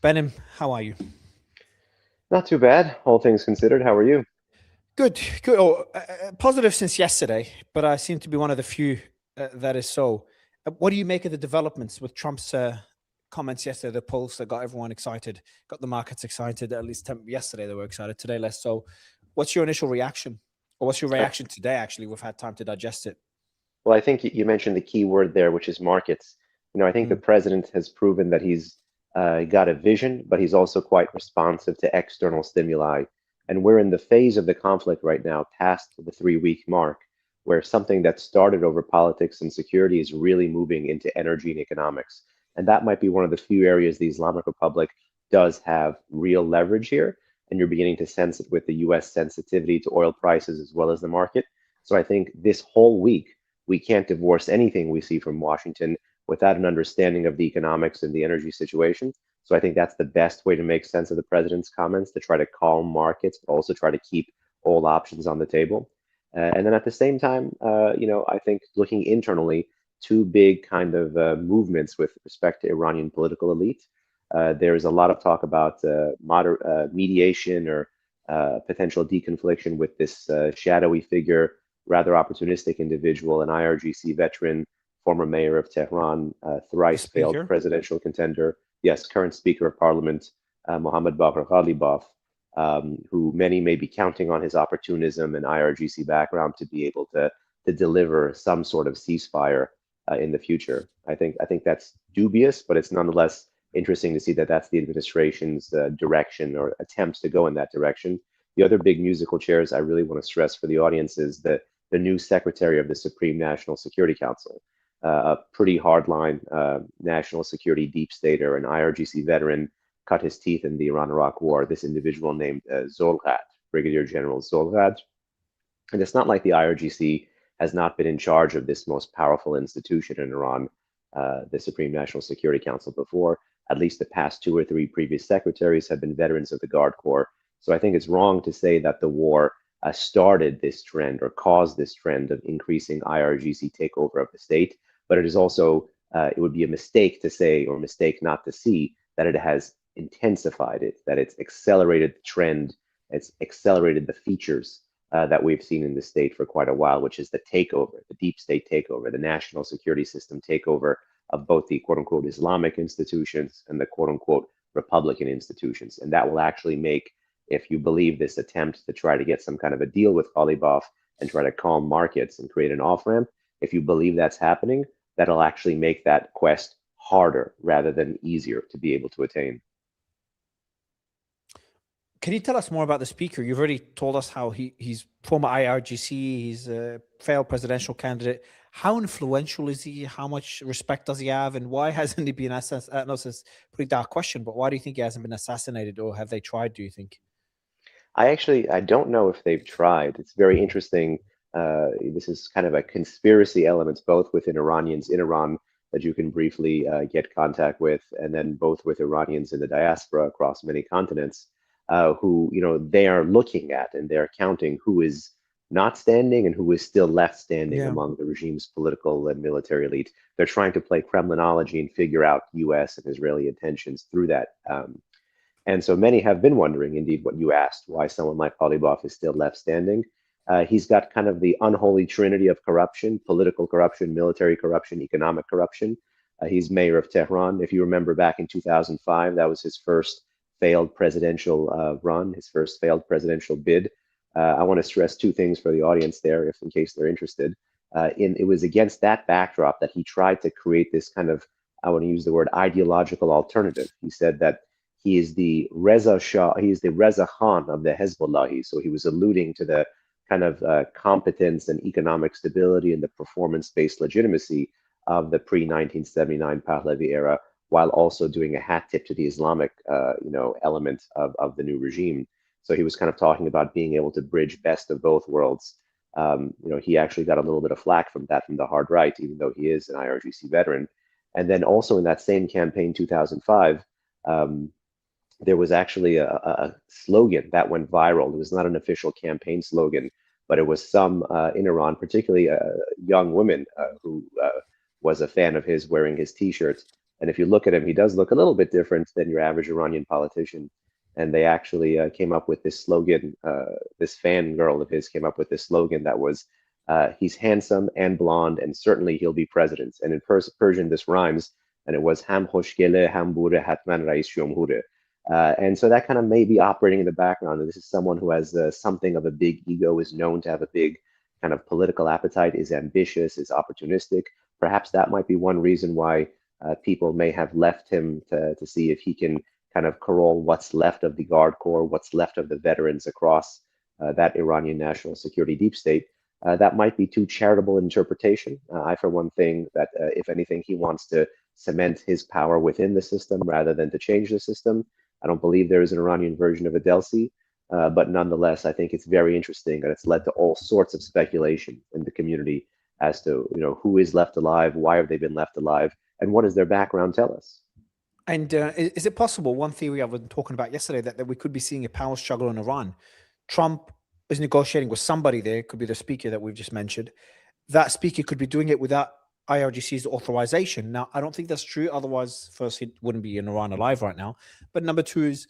Behnam, how are you? Not too bad, all things considered. How are you? Good, good. Positive since yesterday, but I seem to be one of the few that is so. What do you make of the developments with Trump's comments yesterday? The polls that got everyone excited, got the markets excited. At least yesterday they were excited. Today less so. What's your initial reaction, or what's your I, reaction today? Actually, we've had time to digest it. well, I think you mentioned the key word there, which is markets. I think the Mm. president has proven that he's got a vision, but he's also quite responsive to external stimuli. And we're in the phase of the conflict right now, past the 3 week mark, where something that started over politics and security is really moving into energy and economics. And that might be one of the few areas the Islamic Republic does have real leverage here. And you're beginning to sense it with the US sensitivity to oil prices as well as the market. So I think this whole week, we can't divorce anything we see from Washington without an understanding of the economics and the energy situation. So I think that's the best way to make sense of the president's comments, to try to calm markets, but also try to keep all options on the table. And then at the same time, I think looking internally, two big kind of movements with respect to Iranian political elite. There is a lot of talk about mediation or potential deconfliction with this shadowy figure, rather opportunistic individual, an IRGC veteran, former mayor of Tehran, The thrice failed speaker. presidential contender, yes, current Speaker of Parliament, Mohammad Bagher Ghalibaf, who many may be counting on his opportunism and IRGC background to be able to deliver some sort of ceasefire in the future. I think that's dubious, but it's nonetheless interesting to see that that's the administration's direction or attempts to go in that direction. The other big musical chairs I really want to stress for the audience is the new secretary of the Supreme National Security Council, a pretty hardline national security deep stater, an IRGC veteran, cut his teeth in the Iran-Iraq War. This individual named Zolghat, Brigadier General Zolghat. And it's not like the IRGC has not been in charge of this most powerful institution in Iran, the Supreme National Security Council, before. At least the past two or three previous secretaries have been veterans of the Guard Corps. So I think it's wrong to say that the war started this trend or caused this trend of increasing IRGC takeover of the state. But it is also, it would be a mistake to say, or a mistake not to see, that it has intensified it, that it's accelerated the trend, it's accelerated the features that we've seen in the state for quite a while, which is the takeover, the deep state takeover, the national security system takeover of both the quote unquote Islamic institutions and the quote unquote Republican institutions. And that will actually make, if you believe this attempt to try to get some kind of a deal with Ghalibaf and try to calm markets and create an off ramp, if you believe that's happening, that'll actually make that quest harder rather than easier to be able to attain. Can you tell us more about the speaker? You've already told us how he's former IRGC, he's a failed presidential candidate. How influential is he? How much respect does he have? And why hasn't he been assassinated? No, it's a pretty dark question, but why do you think he hasn't been assassinated, or have they tried, do you think? I don't know if they've tried. It's very interesting. This is kind of a conspiracy element, both within Iranians in Iran that you can briefly get contact with, and then both with Iranians in the diaspora across many continents, who, they are looking at and they're counting who is not standing and who is still left standing Yeah. among the regime's political and military elite. They're trying to play Kremlinology and figure out US and Israeli intentions through that. And so many have been wondering, indeed, what you asked, why someone like Ghalibaf is still left standing. He's got kind of the unholy trinity of corruption: political corruption, military corruption, economic corruption. He's mayor of Tehran. If you remember back in 2005, that was his first failed presidential run, his first failed presidential bid. I want to stress two things for the audience there, if in case they're interested. It was against that backdrop that he tried to create this kind of, I want to use the word ideological alternative. He said that he is the Reza Shah, he is the Reza Khan of the Hezbollah. So he was alluding to the kind of competence and economic stability and the performance-based legitimacy of the pre-1979 Pahlavi era, while also doing a hat tip to the Islamic, element of the new regime. So he was kind of talking about being able to bridge best of both worlds. He actually got a little bit of flack from that from the hard right, even though he is an IRGC veteran. And then also in that same campaign, 2005, um, there was actually a slogan that went viral. It was not an official campaign slogan, but it was some in Iran, particularly a young woman who was a fan of his, wearing his T-shirt. And if you look at him, he does look a little bit different than your average Iranian politician. And they actually came up with this slogan. This fangirl of his came up with this slogan that was, he's handsome and blonde, and certainly he'll be president. And in Persian, this rhymes, and it was ham khoshgele ham bude hatman rais jomhure. And so that kind of may be operating in the background. And this is someone who has something of a big ego, is known to have a big kind of political appetite, is ambitious, is opportunistic. Perhaps that might be one reason why people may have left him to see if he can kind of corral what's left of the Guard Corps, what's left of the veterans across that Iranian national security deep state. That might be too charitable interpretation. I, for one, think that if anything, he wants to cement his power within the system rather than to change the system. I don't believe there is an Iranian version of Adelsi, but nonetheless, I think it's very interesting, and it's led to all sorts of speculation in the community as to, you know, who is left alive, why have they been left alive, and what does their background tell us? And is it possible, one theory I was talking about yesterday, that we could be seeing a power struggle in Iran? Trump is negotiating with somebody there, it could be the speaker that we've just mentioned. That speaker could be doing it without IRGC's authorization. Now, I don't think that's true. Otherwise, first, he wouldn't be in Iran alive right now. But number two is,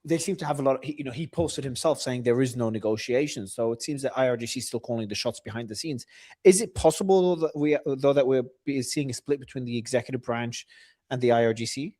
they seem to have a lot of, he posted himself saying there is no negotiation. So it seems that IRGC is still calling the shots behind the scenes. Is it possible that we're seeing a split between the executive branch and the IRGC?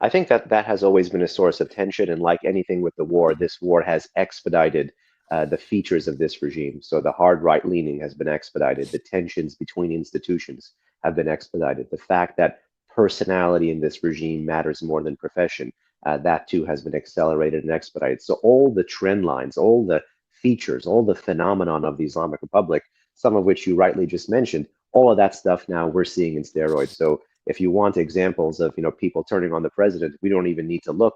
I think that that has always been a source of tension, and like anything with the war, this war has expedited the features of this regime. So the hard right-leaning has been expedited. The tensions between institutions have been expedited. The fact that personality in this regime matters more than profession, that too has been accelerated and expedited. So all the trend lines, all the features, all the phenomenon of the Islamic Republic, some of which you rightly just mentioned, all of that stuff now we're seeing in steroids. So if you want examples of, you know, people turning on the president, we don't even need to look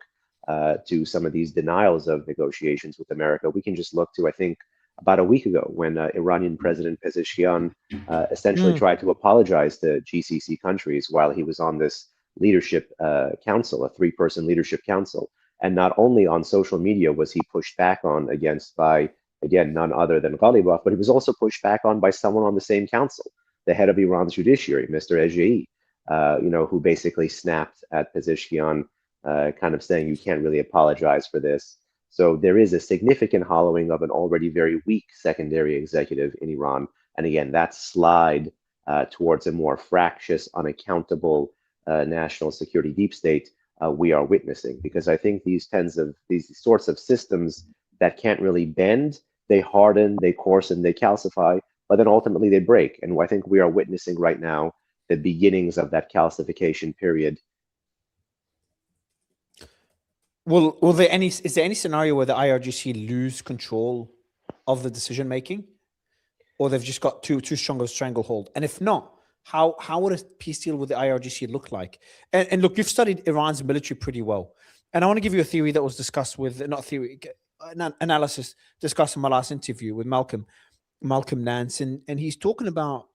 to some of these denials of negotiations with America. We can just look to, I think, about a week ago when Iranian President Pezeshkian essentially tried to apologize to GCC countries while he was on this leadership council, a three-person leadership council. And not only on social media was he pushed back on against by, again, none other than Ghalibaf, but he was also pushed back on by someone on the same council, the head of Iran's judiciary, Mr. Ejei, you know, who basically snapped at Pezeshkian, kind of saying you can't really apologize for this. So there is a significant hollowing of an already very weak secondary executive in Iran. And again, that slide towards a more fractious, unaccountable national security deep state we are witnessing. Because I think these sorts of systems that can't really bend, they harden, they coarsen, they calcify, but then ultimately they break. And I think we are witnessing right now the beginnings of that calcification period. Is there any scenario where the IRGC lose control of the decision making, or they've just got too strong of a stranglehold? And if not, how would a peace deal with the IRGC look like? And look, you've studied Iran's military pretty well, and I want to give you a theory that was discussed with analysis discussed in my last interview with Malcolm Nance, and he's talking about,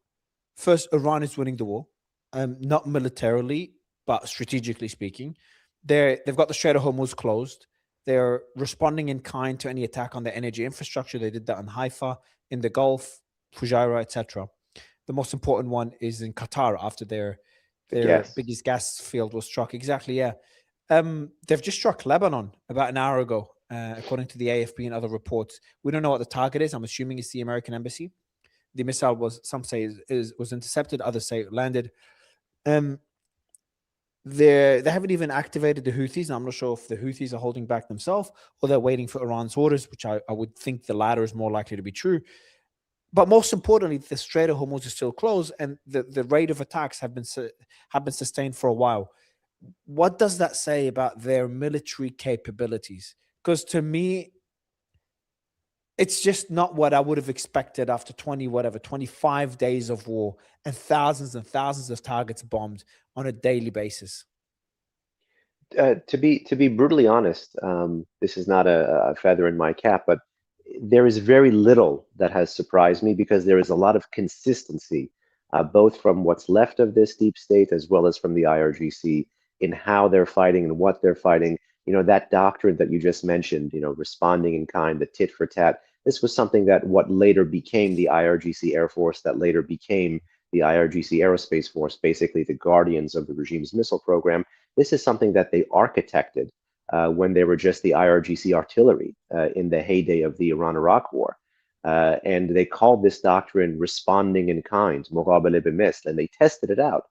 first, Iran is winning the war, not militarily, but strategically speaking. They've got the Strait of Hormuz closed. They're responding in kind to any attack on their energy infrastructure. They did that in Haifa, in the Gulf, Fujairah, etc. The most important one is in Qatar after their biggest gas field was struck. Exactly, yeah. They've just struck Lebanon about an hour ago, according to the AFP and other reports. We don't know what the target is. I'm assuming it's the American embassy. The missile was, some say, was intercepted. Others say it landed. They haven't even activated the Houthis. And I'm not sure if the Houthis are holding back themselves or they're waiting for Iran's orders, which I would think the latter is more likely to be true. But most importantly, the Strait of Hormuz is still closed, and the rate of attacks have been sustained for a while. What does that say about their military capabilities? Because to me, it's just not what I would have expected after 25 days of war and thousands of targets bombed on a daily basis. To be brutally honest, this is not a feather in my cap, but there is very little that has surprised me, because there is a lot of consistency, both from what's left of this deep state as well as from the IRGC, in how they're fighting and what they're fighting. You know, that doctrine that you just mentioned, you know, responding in kind, the tit for tat. This was something that what later became the IRGC Air Force, that later became the IRGC Aerospace Force, basically the guardians of the regime's missile program. This is something that they architected when they were just the IRGC artillery in the heyday of the Iran-Iraq war. And they called this doctrine responding in kind, مقابله بمثل, and they tested it out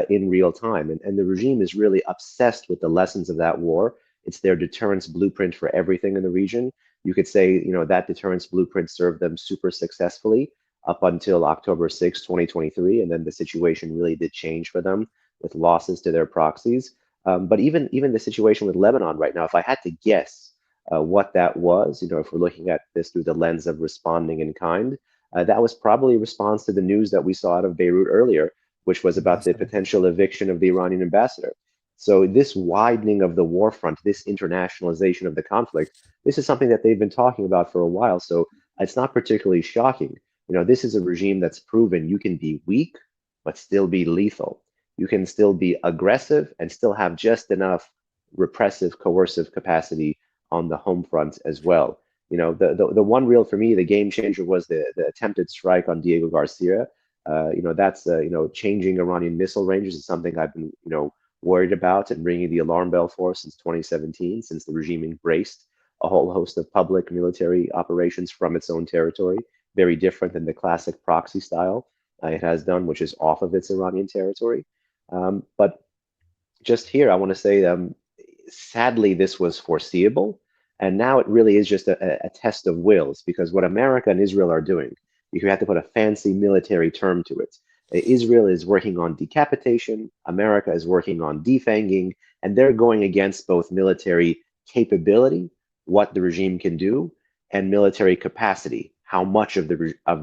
in real time. And the regime is really obsessed with the lessons of that war. It's their deterrence blueprint for everything in the region. You could say, that deterrence blueprint served them super successfully up until October 6, 2023, and then the situation really did change for them with losses to their proxies. But even the situation with Lebanon right now, if I had to guess what that was, if we're looking at this through the lens of responding in kind, that was probably a response to the news that we saw out of Beirut earlier, which was about the potential eviction of the Iranian ambassador. So this widening of the war front, this internationalization of the conflict, this is something that they've been talking about for a while. So it's not particularly shocking. This is a regime that's proven you can be weak, but still be lethal. You can still be aggressive and still have just enough repressive, coercive capacity on the home front as well. The one real, for me, the game changer was the attempted strike on Diego Garcia. That's changing Iranian missile ranges is something I've been worried about and ringing the alarm bell for since 2017, since the regime embraced a whole host of public military operations from its own territory, very different than the classic proxy style it has done, which is off of its Iranian territory. But just here, I want to say, sadly, this was foreseeable. And now it really is just a test of wills, because what America and Israel are doing, if you have to put a fancy military term to it, Israel is working on decapitation, America is working on defanging, and they're going against both military capability, what the regime can do, and military capacity, how much of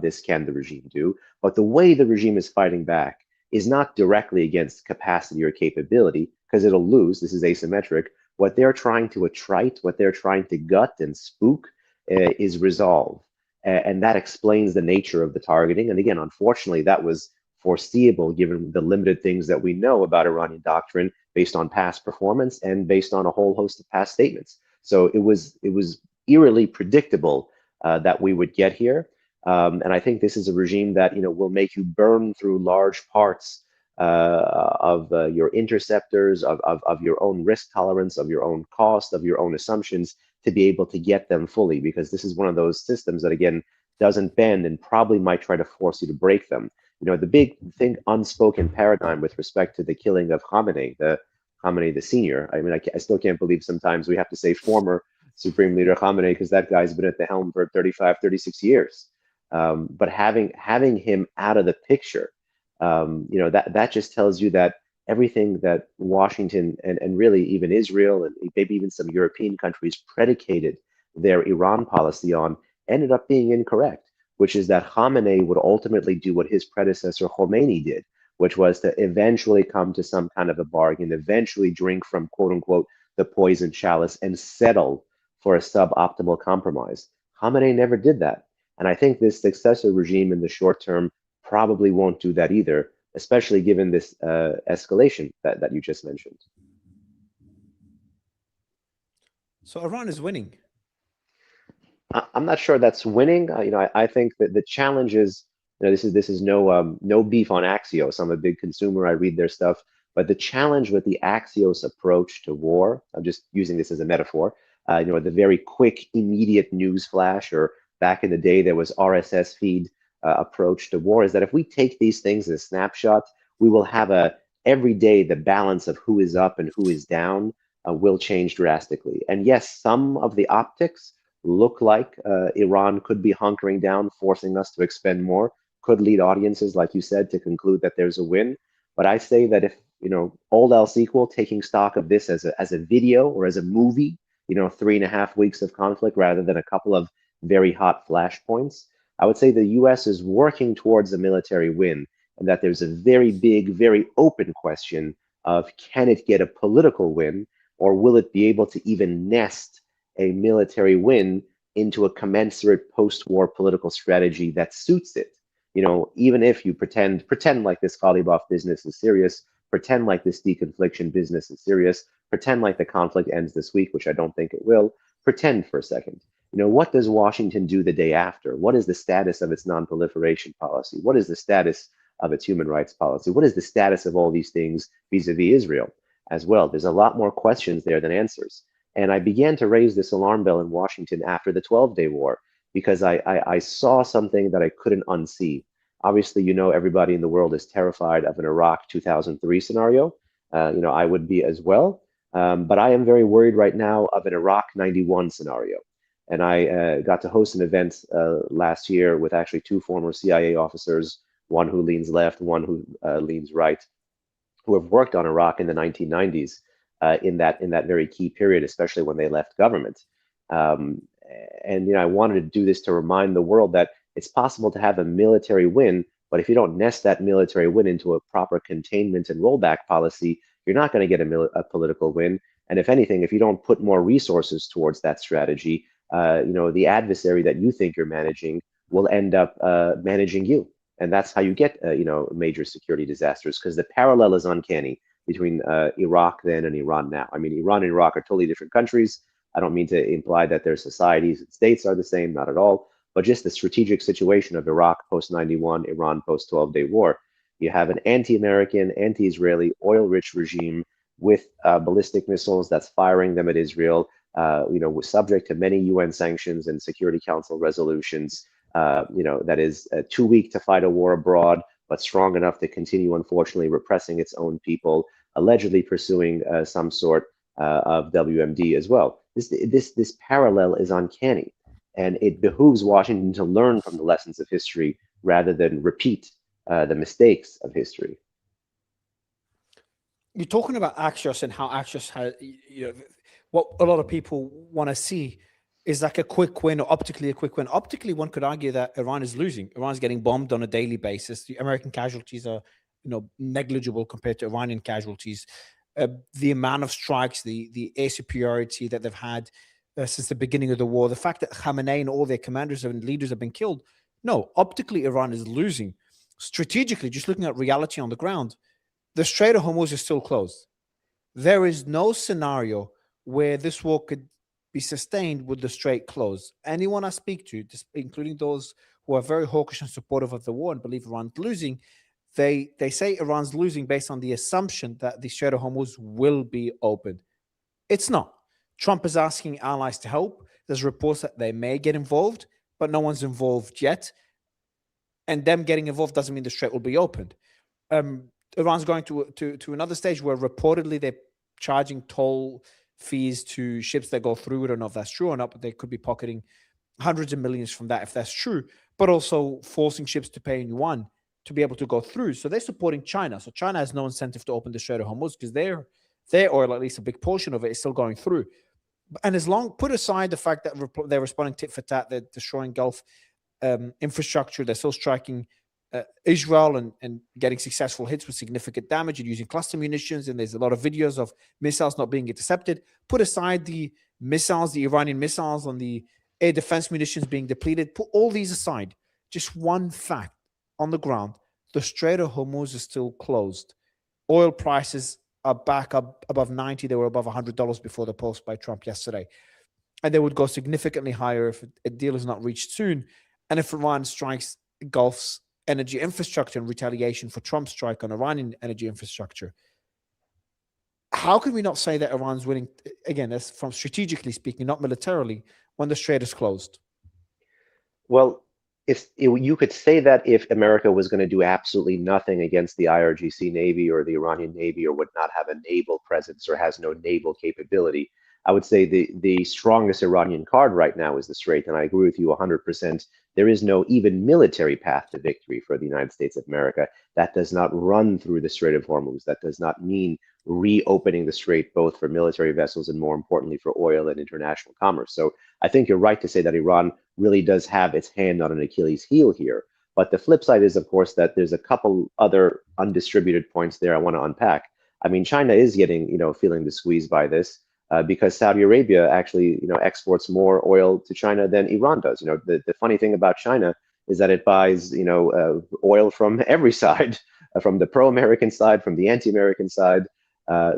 this can the regime do. But the way the regime is fighting back is not directly against capacity or capability, because it'll lose. This is asymmetric. What they're trying to attrite, what they're trying to gut and spook is resolve. And that explains the nature of the targeting. And again, unfortunately, that was foreseeable given the limited things that we know about Iranian doctrine based on past performance and based on a whole host of past statements. So it was eerily predictable that we would get here. And I think this is a regime that will make you burn through large parts of your interceptors, of your own risk tolerance, of your own cost, of your own assumptions to be able to get them fully, because this is one of those systems that, again, doesn't bend and probably might try to force you to break them. The big thing, unspoken paradigm with respect to the killing of Khamenei, the senior. I mean, I still can't believe sometimes we have to say former Supreme Leader Khamenei, because that guy's been at the helm for 35, 36 years. But having him out of the picture, that just tells you that everything that Washington and really even Israel and maybe even some European countries predicated their Iran policy on ended up being incorrect, which is that Khamenei would ultimately do what his predecessor Khomeini did, which was to eventually come to some kind of a bargain, eventually drink from, quote unquote, the poison chalice and settle for a suboptimal compromise. Khamenei never did that. And I think this successor regime in the short term probably won't do that either, especially given this escalation that you just mentioned. So Iran is winning. I'm not sure that's winning. I think that the challenge is, this is no beef on Axios. I'm a big consumer. I read their stuff. But the challenge with the Axios approach to war, I'm just using this as a metaphor, the very quick, immediate news flash, or back in the day, there was RSS feed approach to war, is that if we take these things as snapshots, we will have every day the balance of who is up and who is down will change drastically. And yes, some of the optics look like Iran could be hunkering down, forcing us to expend more, could lead audiences, like you said, to conclude that there's a win. But I say that if, all else equal, taking stock of this as a video or as a movie, 3.5 weeks of conflict rather than a couple of very hot flashpoints, I would say the US is working towards a military win, and that there's a very big, very open question of, can it get a political win, or will it be able to even nest a military win into a commensurate post-war political strategy that suits it? Even if you pretend like this Ghalibaf business is serious, pretend like this deconfliction business is serious, pretend like the conflict ends this week, which I don't think it will, pretend for a second. What does Washington do the day after? What is the status of its non-proliferation policy? What is the status of its human rights policy? What is the status of all these things vis-a-vis Israel as well? There's a lot more questions there than answers. And I began to raise this alarm bell in Washington after the 12-day war because I saw something that I couldn't unsee. Obviously, everybody in the world is terrified of an Iraq 2003 scenario. I would be as well. But I am very worried right now of an Iraq 91 scenario. And I got to host an event last year with actually two former CIA officers, one who leans left, one who leans right, who have worked on Iraq in the 1990s in that very key period, especially when they left government. And I wanted to do this to remind the world that it's possible to have a military win, but if you don't nest that military win into a proper containment and rollback policy, you're not going to get a political win. And if anything, if you don't put more resources towards that strategy, the adversary that you think you're managing will end up managing you. And that's how you get, major security disasters, because the parallel is uncanny between Iraq then and Iran now. I mean, Iran and Iraq are totally different countries. I don't mean to imply that their societies and states are the same, not at all, but just the strategic situation of Iraq post-91, Iran post-12-day war. You have an anti-American, anti-Israeli, oil-rich regime with ballistic missiles that's firing them at Israel, was subject to many UN sanctions and Security Council resolutions, that is too weak to fight a war abroad, but strong enough to continue, unfortunately, repressing its own people, allegedly pursuing some sort of WMD as well. This parallel is uncanny, and it behooves Washington to learn from the lessons of history rather than repeat the mistakes of history. You're talking about Axios and how Axios has, what a lot of people want to see is like a quick win, or optically a quick win. Optically, one could argue that Iran is losing. Iran's getting bombed on a daily basis. The American casualties are, negligible compared to Iranian casualties. The amount of strikes, the air superiority that they've had since the beginning of the war, the fact that Khamenei and all their commanders and leaders have been killed. No, optically, Iran is losing. Strategically, just looking at reality on the ground, the Strait of Hormuz is still closed. There is no scenario where this war could be sustained with the strait closed. Anyone I speak to, including those who are very hawkish and supportive of the war and believe Iran's losing, they say Iran's losing based on the assumption that the Strait of Hormuz will be opened. It's not. Trump is asking allies to help. There's reports that they may get involved, but no one's involved yet. And them getting involved doesn't mean the strait will be opened. Iran's going to another stage where reportedly they're charging toll fees to ships that go through. We don't know if that's true or not, but they could be pocketing hundreds of millions from that if that's true, but also forcing ships to pay in yuan to be able to go through. So they're supporting China. So China has no incentive to open the Strait of Hormuz because their oil, at least a big portion of it, is still going through. And as long, put aside the fact that they're responding tit for tat, they're destroying Gulf infrastructure, they're still striking Israel and getting successful hits with significant damage and using cluster munitions. And there's a lot of videos of missiles not being intercepted. Put aside the missiles, the Iranian missiles on the air defense munitions being depleted. Put all these aside. Just one fact on the ground: the Strait of Hormuz is still closed. Oil prices are back up above 90. They were above $100 before the post by Trump yesterday. And they would go significantly higher if a deal is not reached soon. And if Iran strikes Gulf's energy infrastructure in retaliation for Trump's strike on Iranian energy infrastructure. How can we not say that Iran's winning, again, that's from strategically speaking, not militarily, when the strait is closed? Well, you could say that if America was going to do absolutely nothing against the IRGC Navy or the Iranian Navy, or would not have a naval presence or has no naval capability, I would say the strongest Iranian card right now is the Strait, and I agree with you 100%. There is no even military path to victory for the United States of America that does not run through the Strait of Hormuz. That does not mean reopening the Strait, both for military vessels and, more importantly, for oil and international commerce. So I think you're right to say that Iran really does have its hand on an Achilles heel here. But the flip side is, of course, that there's a couple other undistributed points there I want to unpack. I mean, China is getting, feeling the squeeze by this. Because Saudi Arabia actually, exports more oil to China than Iran does. The funny thing about China is that it buys, oil from every side, from the pro-American side, from the anti-American side.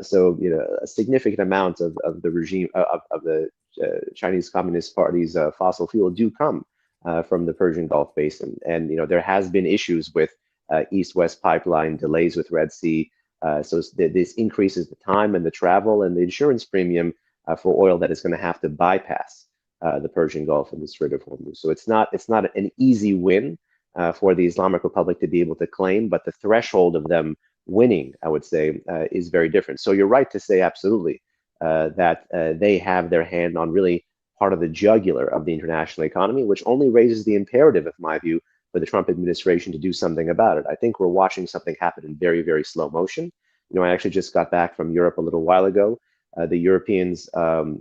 So, a significant amount of the regime of the Chinese Communist Party's fossil fuel do come from the Persian Gulf Basin. And, there has been issues with East-West pipeline, delays with Red Sea. So this increases the time and the travel and the insurance premium for oil that is going to have to bypass the Persian Gulf and the Strait of Hormuz. So it's not an easy win for the Islamic Republic to be able to claim, but the threshold of them winning, I would say, is very different. So you're right to say absolutely that they have their hand on really part of the jugular of the international economy, which only raises the imperative, in my view, for the Trump administration to do something about it. I think we're watching something happen in very, very slow motion. I actually just got back from Europe a little while ago. The Europeans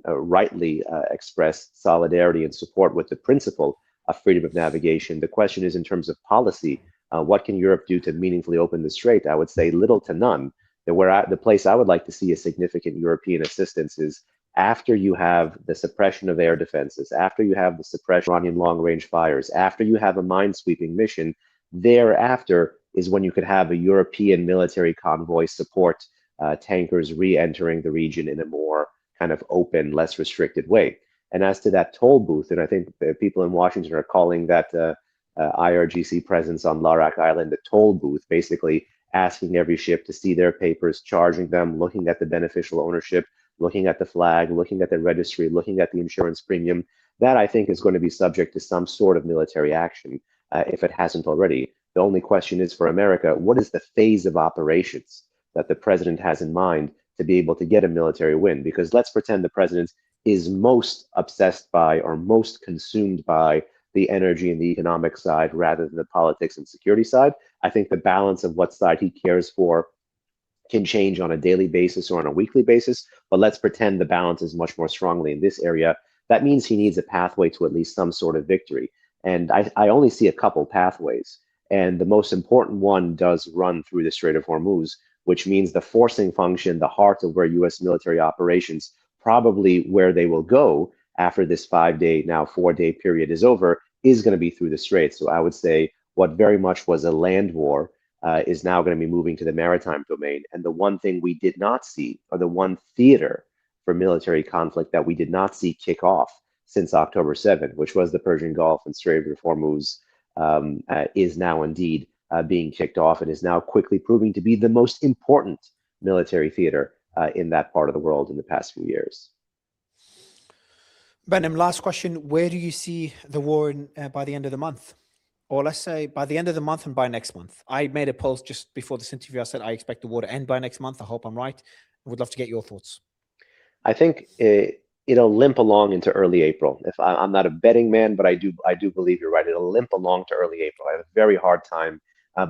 rightly expressed solidarity and support with the principle of freedom of navigation. The question is, in terms of policy, what can Europe do to meaningfully open the strait? I would say little to none. The place I would like to see a significant European assistance is after you have the suppression of air defenses, after you have the suppression of Iranian long-range fires, after you have a mine-sweeping mission, thereafter is when you could have a European military convoy support tankers re-entering the region in a more kind of open, less restricted way. And as to that toll booth, and I think people in Washington are calling that IRGC presence on Larak Island the toll booth, basically asking every ship to see their papers, charging them, looking at the beneficial ownership, looking at the flag, looking at the registry, looking at the insurance premium. That, I think, is going to be subject to some sort of military action if it hasn't already. The only question is for America, what is the phase of operations that the president has in mind to be able to get a military win? Because let's pretend the president is most obsessed by or most consumed by the energy and the economic side rather than the politics and security side. I think the balance of what side he cares for can change on a daily basis or on a weekly basis, but let's pretend the balance is much more strongly in this area. That means he needs a pathway to at least some sort of victory. And I only see a couple pathways. And the most important one does run through the Strait of Hormuz, which means the forcing function, the heart of where US military operations, probably where they will go after this 5-day, now 4-day period is over, is going to be through the Strait. So I would say what very much was a land war is now going to be moving to the maritime domain. And the one thing we did not see, or the one theater for military conflict that we did not see kick off since October 7th, which was the Persian Gulf and Strait of Hormuz, is now indeed being kicked off and is now quickly proving to be the most important military theater in that part of the world in the past few years. Behnam, last question. Where do you see the war by the end of the month? Or let's say by the end of the month and by next month. I made a post just before this interview. I said I expect the war to end by next month. I hope I'm right. I would love to get your thoughts. I think it'll limp along into early April. If I'm not a betting man, but I do believe you're right. It'll limp along to early April. I have a very hard time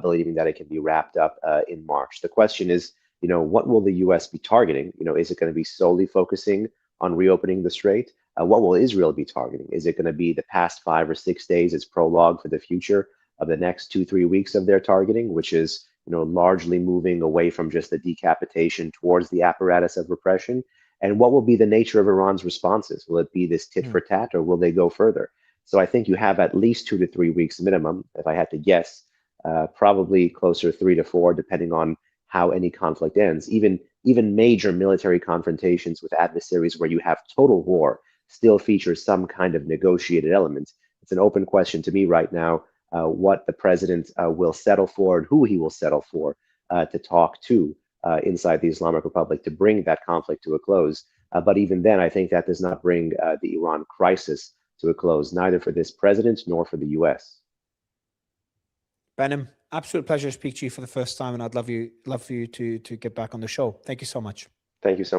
believing that it can be wrapped up in March. The question is, what will the U.S. be targeting? Is it going to be solely focusing on reopening the strait? What will Israel be targeting? Is it going to be the past 5 or 6 days as prologue for the future of the next 2-3 weeks of their targeting, which is largely moving away from just the decapitation towards the apparatus of repression? And what will be the nature of Iran's responses? Will it be this tit for tat, or will they go further? So I think you have at least 2 to 3 weeks minimum, if I had to guess, probably closer 3 to 4, depending on how any conflict ends. Even major military confrontations with adversaries where you have total war still features some kind of negotiated element. It's an open question to me right now what the president will settle for and who he will settle for to talk to inside the Islamic Republic to bring that conflict to a close. But even then, I think that does not bring the Iran crisis to a close, neither for this president nor for the US. Behnam, absolute pleasure to speak to you for the first time, and I'd love for you to get back on the show. Thank you so much. Thank you so much.